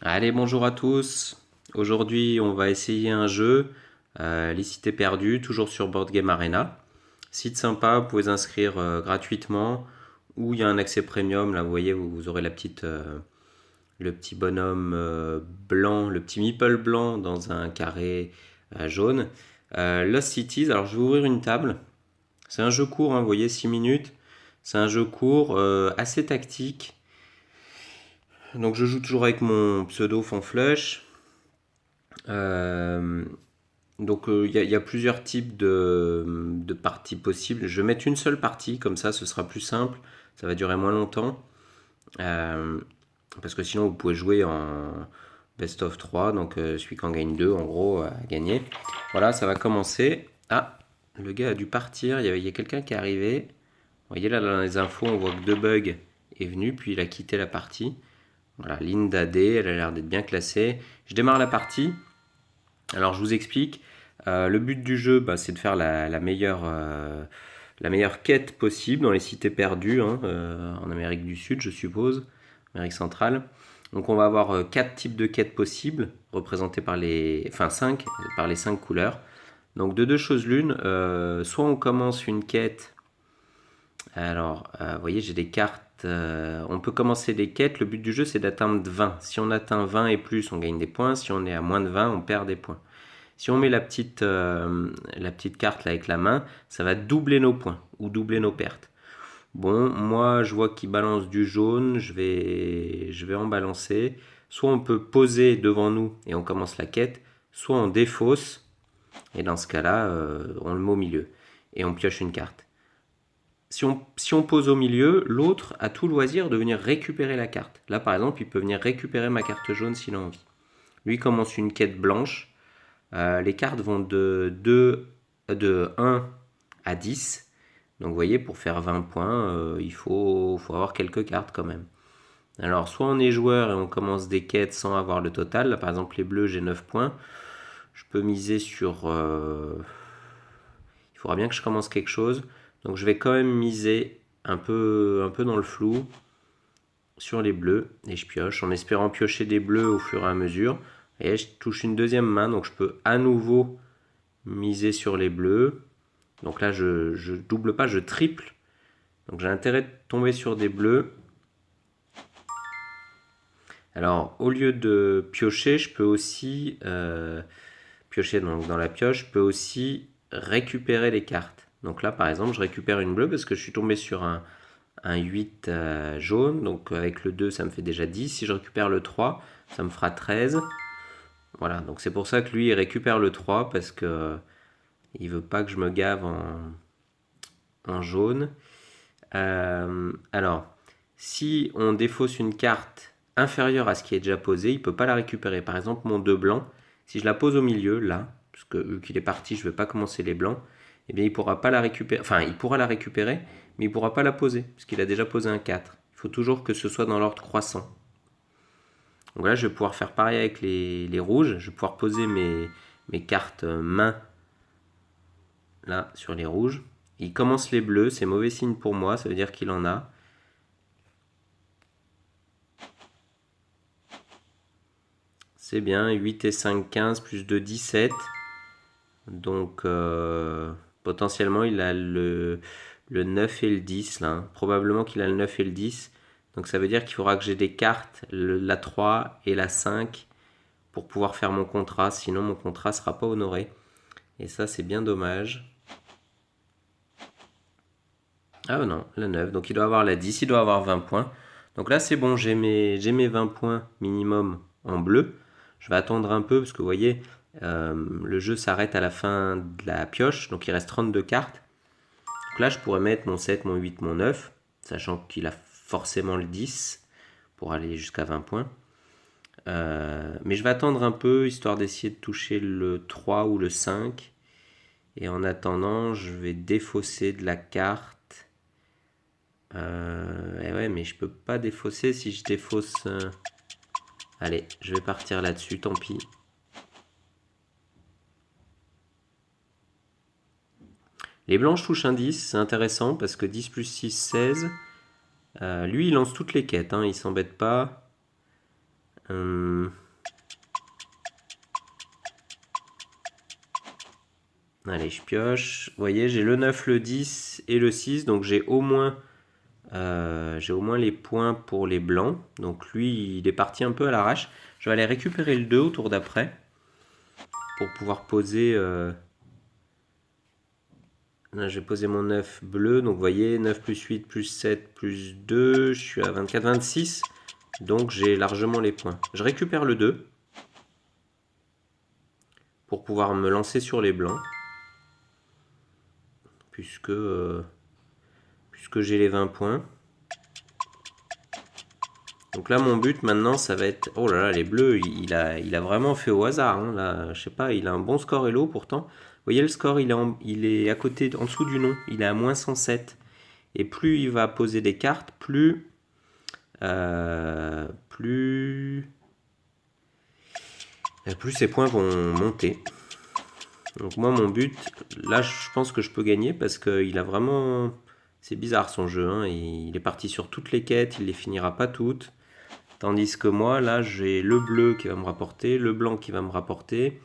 Allez, bonjour à tous. Aujourd'hui, on va essayer un jeu, Les Cités Perdues, toujours sur Board Game Arena. Site sympa, vous pouvez vous inscrire gratuitement ou il y a un accès premium. Là, vous voyez, vous aurez le petit bonhomme blanc, le petit meeple blanc dans un carré jaune. Lost Cities, alors je vais ouvrir une table. C'est un jeu court, hein, vous voyez, 6 minutes. C'est un jeu court, assez tactique. Donc je joue toujours avec mon pseudo Fanflush. Euh, donc il y a plusieurs types de parties possibles. Je vais mettre une seule partie, comme ça ce sera plus simple. Ça va durer moins longtemps. Euh, Parce que sinon vous pouvez jouer en best of 3. Donc celui qui en gagne 2 en gros a gagné. Voilà, ça va commencer. Ah, le gars a dû partir. Il y a quelqu'un qui est arrivé. Vous voyez là dans les infos, on voit que Debug est venu, puis il a quitté la partie. Voilà, Linda D, elle a l'air d'être bien classée. Je démarre la partie. Alors je vous explique. Le but du jeu, bah, c'est de faire la meilleure quête possible dans les cités perdues, hein, en Amérique du Sud, je suppose, Amérique centrale. Donc on va avoir 4 types de quêtes possibles, représentés par enfin 5, par les 5 couleurs. Donc de deux choses l'une, soit on commence une quête. Alors, vous voyez, j'ai des cartes. On peut commencer des quêtes. Le but du jeu, c'est d'atteindre 20. Si on atteint 20 et plus, on gagne des points. Si on est à moins de 20, on perd des points. Si on met la petite carte là avec la main, ça va doubler nos points ou doubler nos pertes. Bon, moi je vois qu'il balance du jaune, je vais en balancer. Soit on peut poser devant nous et on commence la quête, soit on défausse et dans ce cas-là, on le met au milieu et on pioche une carte. Si on pose au milieu, l'autre a tout loisir de venir récupérer la carte. Là par exemple, il peut venir récupérer ma carte jaune s'il a envie. Lui commence une quête blanche. Les cartes vont de 1 à 10. Donc vous voyez, pour faire 20 points, il faut avoir quelques cartes quand même. Alors soit on est joueur et on commence des quêtes sans avoir le total. Là par exemple les bleus, j'ai 9 points. Je peux miser sur... il faudra bien que je commence quelque chose. Donc je vais quand même miser un peu dans le flou sur les bleus. Et je pioche en espérant piocher des bleus au fur et à mesure. Et je touche une deuxième main, donc je peux à nouveau miser sur les bleus. Donc là, je double pas, je triple. Donc j'ai intérêt de tomber sur des bleus. Alors, au lieu de piocher, je peux aussi piocher donc, dans la pioche, je peux aussi récupérer les cartes. Donc là, par exemple, je récupère une bleue parce que je suis tombé sur un 8 jaune. Donc avec le 2, ça me fait déjà 10. Si je récupère le 3, ça me fera 13. Voilà, donc c'est pour ça que lui, il récupère le 3 parce que il veut pas que je me gave en jaune. Alors, si on défausse une carte inférieure à ce qui est déjà posé, il ne peut pas la récupérer. Par exemple, mon 2 blanc, si je la pose au milieu, là, parce que vu qu'il est parti, je ne vais pas commencer les blancs, eh bien, il ne pourra pas la récupérer. Enfin, il pourra la récupérer, mais il ne pourra pas la poser, parce qu'il a déjà posé un 4. Il faut toujours que ce soit dans l'ordre croissant. Donc là, je vais pouvoir faire pareil avec les rouges. Je vais pouvoir poser mes cartes main là sur les rouges. Il commence les bleus, c'est mauvais signe pour moi, ça veut dire qu'il en a. C'est bien, 8 et 5, 15, plus 2, 17. Donc potentiellement il a le 9 et le 10 là, hein. Probablement qu'il a le 9 et le 10. Donc ça veut dire qu'il faudra que j'ai des cartes, la 3 et la 5, pour pouvoir faire mon contrat. Sinon mon contrat ne sera pas honoré. Et ça c'est bien dommage. Ah non, la 9. Donc il doit avoir la 10, il doit avoir 20 points. Donc là c'est bon, j'ai mes 20 points minimum en bleu. Je vais attendre un peu parce que vous voyez, le jeu s'arrête à la fin de la pioche. Donc il reste 32 cartes. Donc là je pourrais mettre mon 7, mon 8, mon 9, sachant qu'il a forcément le 10 pour aller jusqu'à 20 points. Mais je vais attendre un peu histoire d'essayer de toucher le 3 ou le 5. Et en attendant, je vais défausser de la carte. Et ouais, mais je peux pas défausser si je défausse. Allez, je vais partir là-dessus, tant pis. Les blanches touchent un 10, c'est intéressant parce que 10 plus 6, 16. Lui, il lance toutes les quêtes, hein, il s'embête pas. Allez, je pioche. Vous voyez, j'ai le 9, le 10 et le 6. Donc j'ai au moins les points pour les blancs. Donc lui, il est parti un peu à l'arrache. Je vais aller récupérer le 2 au tour d'après. Pour pouvoir poser... Là, je vais poser mon 9 bleu. Donc vous voyez, 9 plus 8 plus 7 plus 2. Je suis à 24, 26. Donc j'ai largement les points. Je récupère le 2. Pour pouvoir me lancer sur les blancs. Puisque j'ai les 20 points. Donc là, mon but maintenant, ça va être... Oh là là, les bleus, il a vraiment fait au hasard. Hein. Là, je sais pas, il a un bon score Hello pourtant. Vous voyez, le score, il est à côté, en dessous du nom. Il est à moins 107. Et plus il va poser des cartes, plus ses points vont monter. Donc moi, mon but, là, je pense que je peux gagner parce qu'il a vraiment... C'est bizarre son jeu. Hein. Il est parti sur toutes les quêtes, il les finira pas toutes. Tandis que moi, là, j'ai le bleu qui va me rapporter, le blanc qui va me rapporter.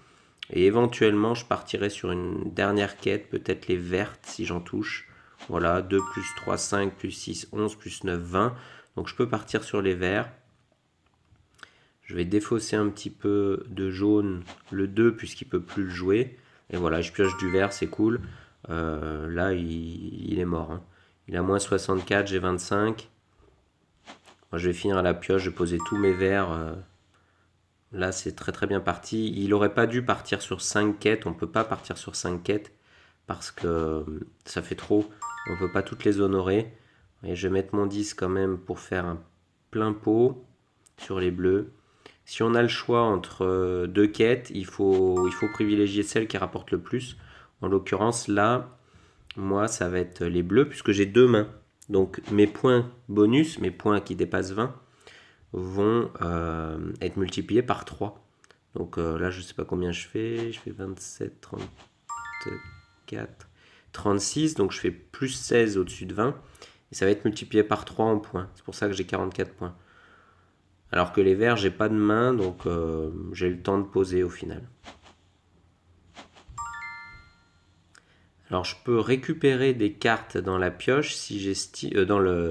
Et éventuellement, je partirai sur une dernière quête, peut-être les vertes si j'en touche. Voilà, 2 plus 3, 5, plus 6, 11, plus 9, 20. Donc je peux partir sur les verts. Je vais défausser un petit peu de jaune, le 2, puisqu'il ne peut plus le jouer. Et voilà, je pioche du vert, c'est cool. Là, il est mort. Hein. Il a moins 64, j'ai 25. Moi, je vais finir à la pioche, je vais poser tous mes verts. Là, c'est très très bien parti. Il n'aurait pas dû partir sur 5 quêtes. On ne peut pas partir sur 5 quêtes parce que ça fait trop. On ne peut pas toutes les honorer. Et je vais mettre mon 10 quand même pour faire un plein pot sur les bleus. Si on a le choix entre deux quêtes, il faut privilégier celle qui rapporte le plus. En l'occurrence, là, moi, ça va être les bleus puisque j'ai deux mains. Donc mes points bonus, mes points qui dépassent 20, vont être multipliés par 3. Donc là, je ne sais pas combien je fais. Je fais 27, 34, 36. Donc je fais plus 16 au-dessus de 20. Et ça va être multiplié par 3 en points. C'est pour ça que j'ai 44 points. Alors que les verts, j'ai pas de main. Donc j'ai le temps de poser au final. Alors je peux récupérer des cartes dans la pioche si j'estime,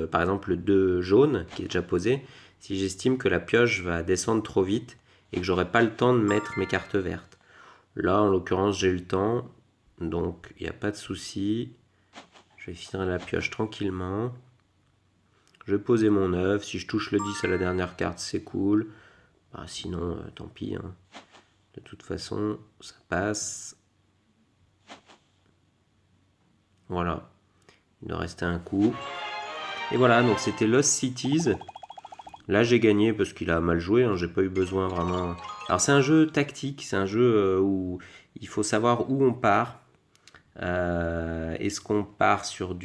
par exemple le 2 jaune qui est déjà posé, si j'estime que la pioche va descendre trop vite et que j'aurai pas le temps de mettre mes cartes vertes. Là en l'occurrence j'ai le temps, donc il n'y a pas de souci. Je vais finir la pioche tranquillement. Je vais poser mon 9, si je touche le 10 à la dernière carte c'est cool. Bah, sinon tant pis, hein. De toute façon ça passe. Voilà, il doit rester un coup. Et voilà, donc c'était Lost Cities. Là j'ai gagné parce qu'il a mal joué, hein, j'ai pas eu besoin vraiment. Alors c'est un jeu tactique, c'est un jeu où il faut savoir où on part. Est-ce qu'on part sur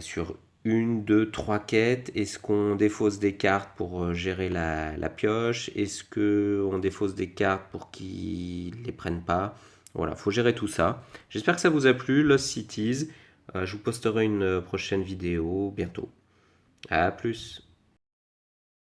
sur une, deux, trois quêtes? Est-ce qu'on défausse des cartes pour gérer la pioche? Est-ce qu'on défausse des cartes pour qu'ils les prennent pas? Voilà, faut gérer tout ça. J'espère que ça vous a plu, Lost Cities. Je vous posterai une prochaine vidéo bientôt. À plus.